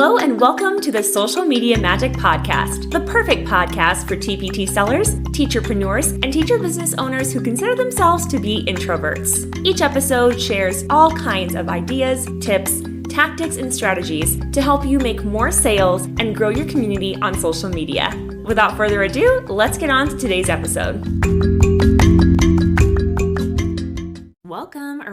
Hello and welcome to the Social Media Magic Podcast, the perfect podcast for TPT sellers, teacherpreneurs, and teacher business owners who consider themselves to be introverts. Each episode shares all kinds of ideas, tips, tactics, and strategies to help you make more sales and grow your community on social media. Without further ado, let's get on to today's episode.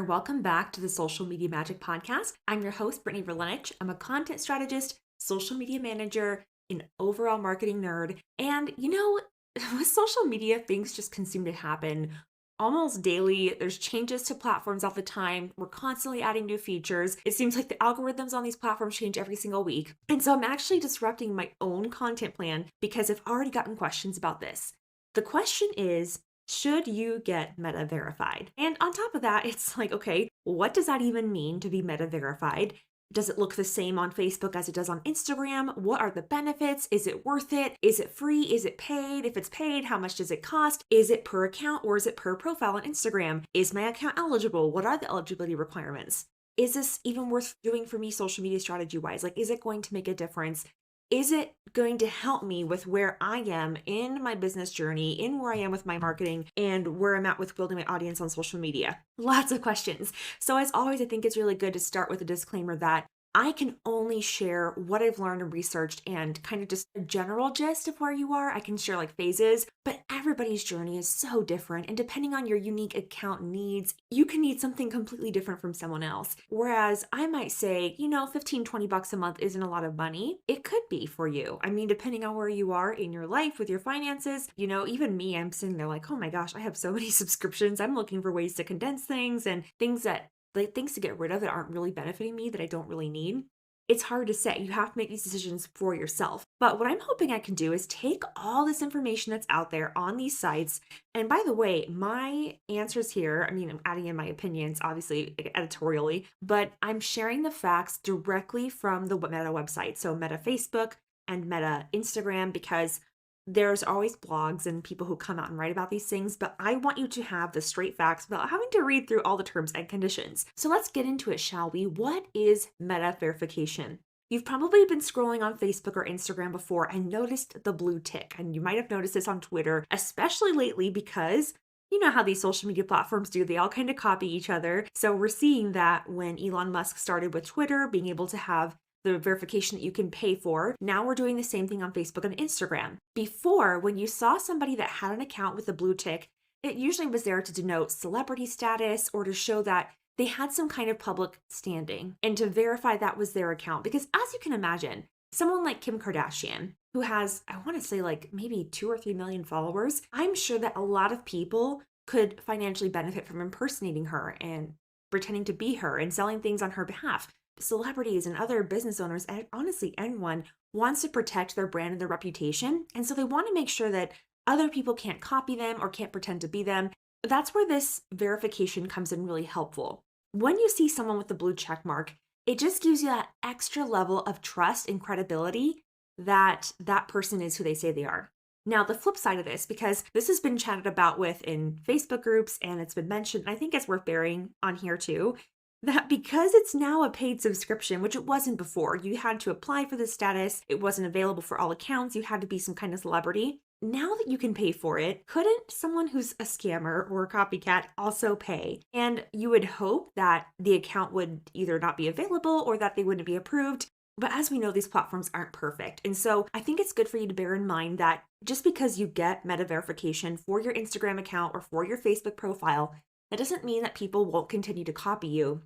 Welcome back to the Social Media Magic Podcast. I'm your host, Brittany Verlenich. I'm a content strategist, social media manager, an overall marketing nerd. And with social media, things just continue to happen almost daily. There's changes to platforms all the time. We're constantly adding new features. It seems like the algorithms on these platforms change every single week. And so I'm actually disrupting my own content plan because I've already gotten questions about this. The question is, should you get Meta verified? And on top of that, it's like, okay, what does that even mean to be Meta verified? Does it look the same on Facebook as it does on Instagram? What are the benefits? Is it worth it? Is it free? Is it paid? If it's paid, how much does it cost? Is it per account or is it per profile on Instagram? Is my account eligible? What are the eligibility requirements? Is this even worth doing for me social media strategy wise? Like, is it going to make a difference? Is it going to help me with where I am in my business journey, in where I am with my marketing, and where I'm at with building my audience on social media? Lots of questions. So as always, I think it's really good to start with a disclaimer that I can only share what I've learned and researched and kind of just a general gist of where you are. I can share like phases, but everybody's journey is so different. And depending on your unique account needs, you can need something completely different from someone else. Whereas I might say, $15-20 a month isn't a lot of money. It could be for you. I mean, depending on where you are in your life with your finances, even me, I'm sitting there like, oh my gosh, I have so many subscriptions. I'm looking for ways to condense things and things to get rid of that aren't really benefiting me that I don't really need. It's hard to say. You have to make these decisions for yourself. But what I'm hoping I can do is take all this information that's out there on these sites. And by the way, my answers here, I'm adding in my opinions, obviously editorially, but I'm sharing the facts directly from the Meta website. So Meta Facebook and Meta Instagram, because there's always blogs and people who come out and write about these things, but I want you to have the straight facts without having to read through all the terms and conditions. So let's get into it, shall we? What is Meta verification? You've probably been scrolling on Facebook or Instagram before and noticed the blue tick, and you might have noticed this on Twitter, especially lately because you know how these social media platforms do. They all kind of copy each other. So we're seeing that when Elon Musk started with Twitter, being able to have the verification that you can pay for. Now we're doing the same thing on Facebook and Instagram. Before, when you saw somebody that had an account with a blue tick, it usually was there to denote celebrity status or to show that they had some kind of public standing and to verify that was their account. Because as you can imagine, someone like Kim Kardashian, who has, I want to say like maybe 2 or 3 million followers, I'm sure that a lot of people could financially benefit from impersonating her and pretending to be her and selling things on her behalf. Celebrities and other business owners, and honestly anyone, wants to protect their brand and their reputation. And so they want to make sure that other people can't copy them or can't pretend to be them. That's where this verification comes in really helpful. When you see someone with the blue check mark, it just gives you that extra level of trust and credibility that that person is who they say they are. Now, the flip side of this, because this has been chatted about with in Facebook groups and it's been mentioned, and I think it's worth bearing on here too, that because it's now a paid subscription, which it wasn't before, you had to apply for the status, it wasn't available for all accounts, you had to be some kind of celebrity. Now that you can pay for it, couldn't someone who's a scammer or a copycat also pay? And you would hope that the account would either not be available or that they wouldn't be approved. But as we know, these platforms aren't perfect. And so I think it's good for you to bear in mind that just because you get Meta verification for your Instagram account or for your Facebook profile, that doesn't mean that people won't continue to copy you.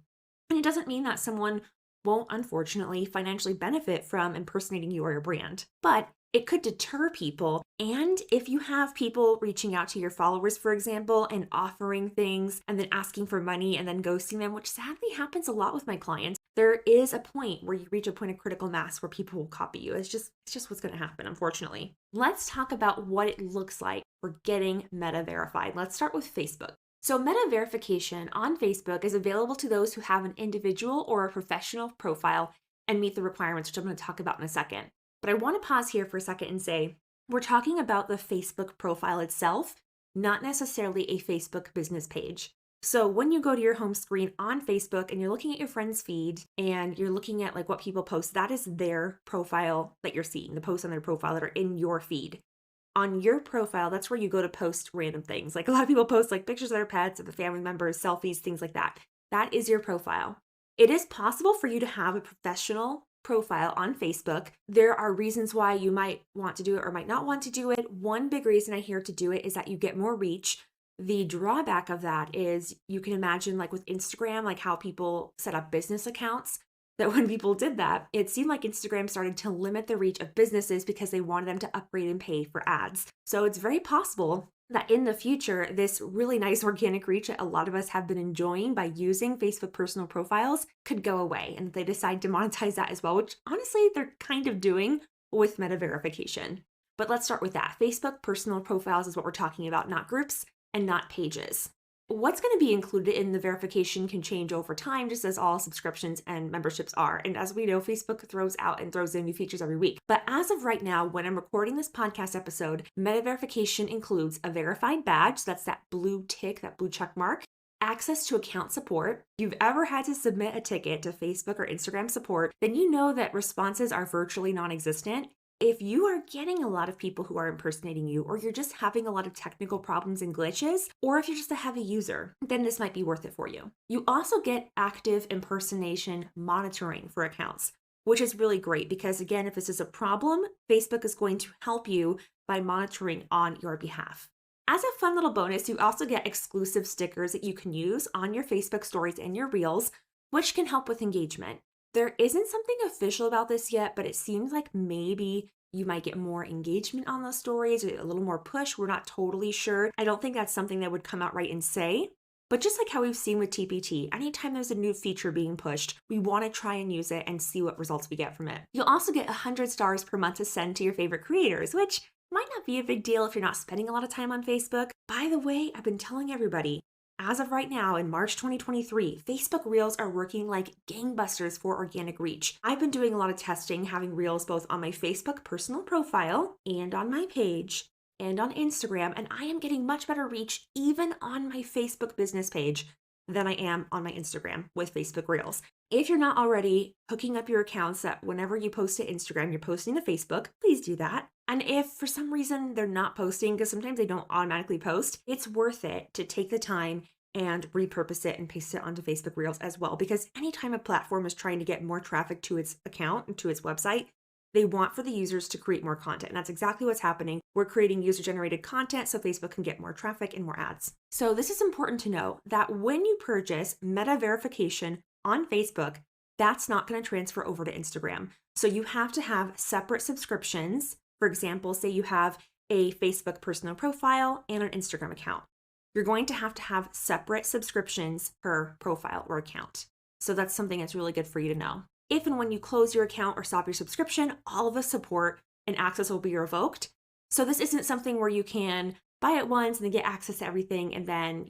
And it doesn't mean that someone won't, unfortunately, financially benefit from impersonating you or your brand. But it could deter people. And if you have people reaching out to your followers, for example, and offering things and then asking for money and then ghosting them, which sadly happens a lot with my clients, there is a point where you reach a point of critical mass where people will copy you. It's just what's going to happen, unfortunately. Let's talk about what it looks like for getting Meta verified. Let's start with Facebook. So Meta verification on Facebook is available to those who have an individual or a professional profile and meet the requirements, which I'm going to talk about in a second. But I want to pause here for a second and say, we're talking about the Facebook profile itself, not necessarily a Facebook business page. So when you go to your home screen on Facebook and you're looking at your friends' feed and you're looking at like what people post, that is their profile that you're seeing, the posts on their profile that are in your feed. On your profile, that's where you go to post random things. Like a lot of people post like pictures of their pets, of the family members, selfies, things like that. That is your profile. It is possible for you to have a professional profile on Facebook. There are reasons why you might want to do it or might not want to do it. One big reason I hear to do it is that you get more reach. The drawback of that is you can imagine, like with Instagram, like how people set up business accounts, that when people did that, it seemed like Instagram started to limit the reach of businesses because they wanted them to upgrade and pay for ads. So it's very possible that in the future, this really nice organic reach that a lot of us have been enjoying by using Facebook personal profiles could go away, and they decide to monetize that as well, which honestly, they're kind of doing with meta verification. But let's start with that. Facebook personal profiles is what we're talking about, not groups and not pages. What's going to be included in the verification can change over time, just as all subscriptions and memberships are. And as we know, Facebook throws out and throws in new features every week. But as of right now, when I'm recording this podcast episode, meta verification includes a verified badge. So that's that blue tick, that blue check mark. Access to account support. If you've ever had to submit a ticket to Facebook or Instagram support, then you know that responses are virtually non-existent. If you are getting a lot of people who are impersonating you, or you're just having a lot of technical problems and glitches, or if you're just a heavy user, then this might be worth it for you. You also get active impersonation monitoring for accounts, which is really great because, again, if this is a problem, Facebook is going to help you by monitoring on your behalf. As a fun little bonus, you also get exclusive stickers that you can use on your Facebook stories and your reels, which can help with engagement. There isn't something official about this yet, but it seems like maybe you might get more engagement on those stories, or a little more push. We're not totally sure. I don't think that's something that would come out right and say. But just like how we've seen with TPT, anytime there's a new feature being pushed, we want to try and use it and see what results we get from it. You'll also get 100 stars per month to send to your favorite creators, which might not be a big deal if you're not spending a lot of time on Facebook. By the way, I've been telling everybody, as of right now, in March 2023, Facebook Reels are working like gangbusters for organic reach. I've been doing a lot of testing, having Reels both on my Facebook personal profile and on my page and on Instagram, and I am getting much better reach even on my Facebook business page than I am on my Instagram with Facebook Reels. If you're not already hooking up your accounts that whenever you post to Instagram, you're posting to Facebook, please do that. And if for some reason they're not posting, because sometimes they don't automatically post, it's worth it to take the time and repurpose it and paste it onto Facebook Reels as well. Because anytime a platform is trying to get more traffic to its account and to its website, they want for the users to create more content. And that's exactly what's happening. We're creating user-generated content so Facebook can get more traffic and more ads. So this is important to know that when you purchase meta verification on Facebook, that's not going to transfer over to Instagram. So you have to have separate subscriptions. For example, say you have a Facebook personal profile and an Instagram account. You're going to have separate subscriptions per profile or account. So that's something that's really good for you to know. If and when you close your account or stop your subscription, all of the support and access will be revoked. So this isn't something where you can buy it once and then get access to everything and then,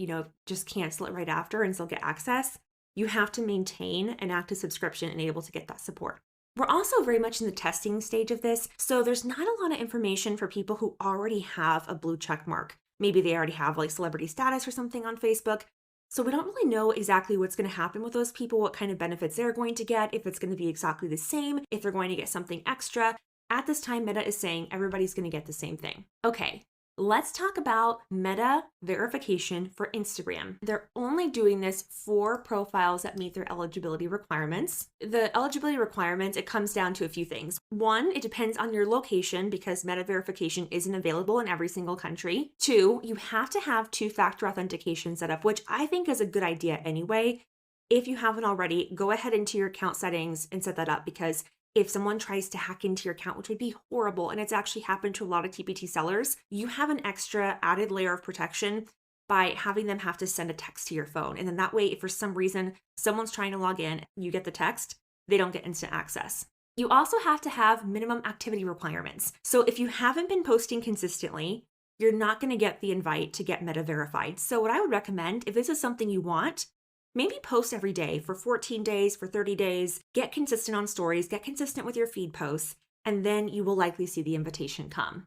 just cancel it right after and still get access. You have to maintain an active subscription and able to get that support. We're also very much in the testing stage of this, so there's not a lot of information for people who already have a blue check mark. Maybe they already have like celebrity status or something on Facebook. So we don't really know exactly what's going to happen with those people, what kind of benefits they're going to get, if it's going to be exactly the same, if they're going to get something extra. At this time, Meta is saying everybody's going to get the same thing. Okay, let's talk about Meta verification for Instagram. They're only doing this for profiles that meet their eligibility requirements. The eligibility requirements, it comes down to a few things. One, it depends on your location because Meta verification isn't available in every single country. Two, you have to have two-factor authentication set up, which I think is a good idea anyway. If you haven't already, go ahead into your account settings and set that up, because if someone tries to hack into your account, which would be horrible, and it's actually happened to a lot of TPT sellers, you have an extra added layer of protection by having them have to send a text to your phone. And then that way, if for some reason someone's trying to log in, you get the text, they don't get instant access. You also have to have minimum activity requirements. So if you haven't been posting consistently, you're not going to get the invite to get Meta verified. So what I would recommend, if this is something you want, maybe post every day for 14 days, for 30 days, get consistent on stories, get consistent with your feed posts, and then you will likely see the invitation come.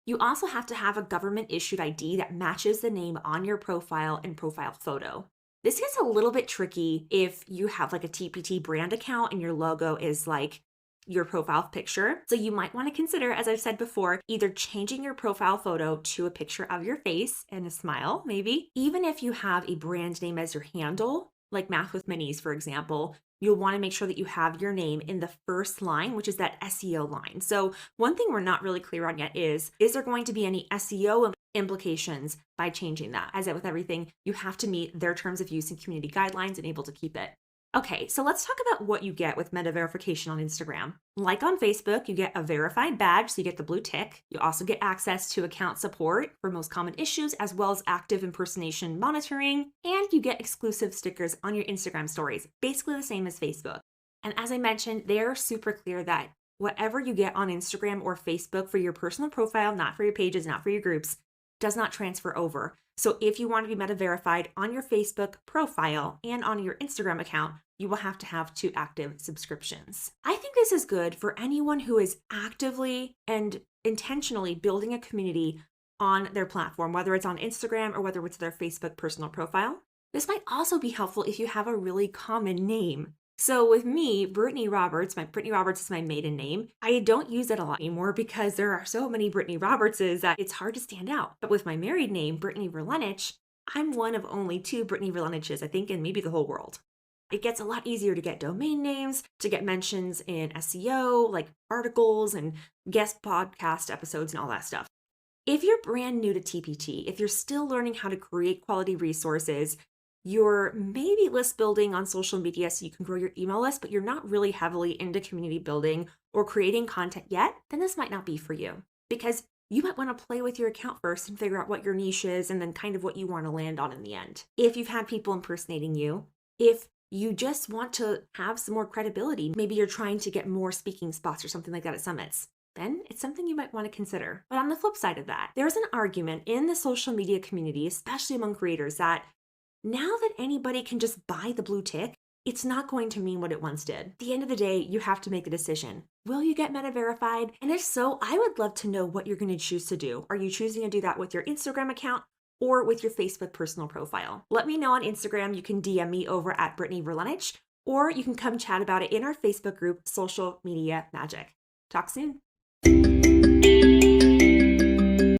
You also have to have a government issued ID that matches the name on your profile and profile photo. This gets a little bit tricky if you have like a TPT brand account and your logo is like your profile picture. So you might want to consider, as I've said before, either changing your profile photo to a picture of your face and a smile, maybe. Even if you have a brand name as your handle, like Math with Minis, for example, you'll want to make sure that you have your name in the first line, which is that SEO line. So one thing we're not really clear on yet is there going to be any SEO implications by changing that? As with everything, you have to meet their terms of use and community guidelines and able to keep it. Okay, so let's talk about what you get with meta verification on Instagram. Like on Facebook, you get a verified badge, so you get the blue tick. You also get access to account support for most common issues, as well as active impersonation monitoring, and you get exclusive stickers on your Instagram stories, basically the same as Facebook. And as I mentioned, they're super clear that whatever you get on Instagram or Facebook for your personal profile, not for your pages, not for your groups, does not transfer over. So if you want to be meta verified on your Facebook profile and on your Instagram account, you will have to have 2 active subscriptions. I think this is good for anyone who is actively and intentionally building a community on their platform, whether it's on Instagram or whether it's their Facebook personal profile. This might also be helpful if you have a really common name. So with me, Brittany Roberts is my maiden name. I don't use it a lot anymore because there are so many Brittany Robertses that it's hard to stand out. But with my married name, Brittany Verlenich, I'm one of only 2 Brittany Verleniches, I think, in maybe the whole world. It gets a lot easier to get domain names, to get mentions in SEO, like articles and guest podcast episodes and all that stuff. If you're brand new to TPT, if you're still learning how to create quality resources, you're maybe list building on social media so you can grow your email list, but you're not really heavily into community building or creating content yet, then this might not be for you, because you might want to play with your account first and figure out what your niche is and then kind of what you want to land on in the end. If you've had people impersonating you, if you just want to have some more credibility, maybe you're trying to get more speaking spots or something like that at summits, then it's something you might want to consider. But on the flip side of that, there's an argument in the social media community, especially among creators, that now that anybody can just buy the blue tick, it's not going to mean what it once did. At the end of the day, you have to make a decision. Will you get meta verified? And if so, I would love to know what you're going to choose to do. Are you choosing to do that with your Instagram account or with your Facebook personal profile? Let me know on Instagram. You can DM me over at Brittany Verlenich, or you can come chat about it in our Facebook group, Social Media Magic. Talk soon.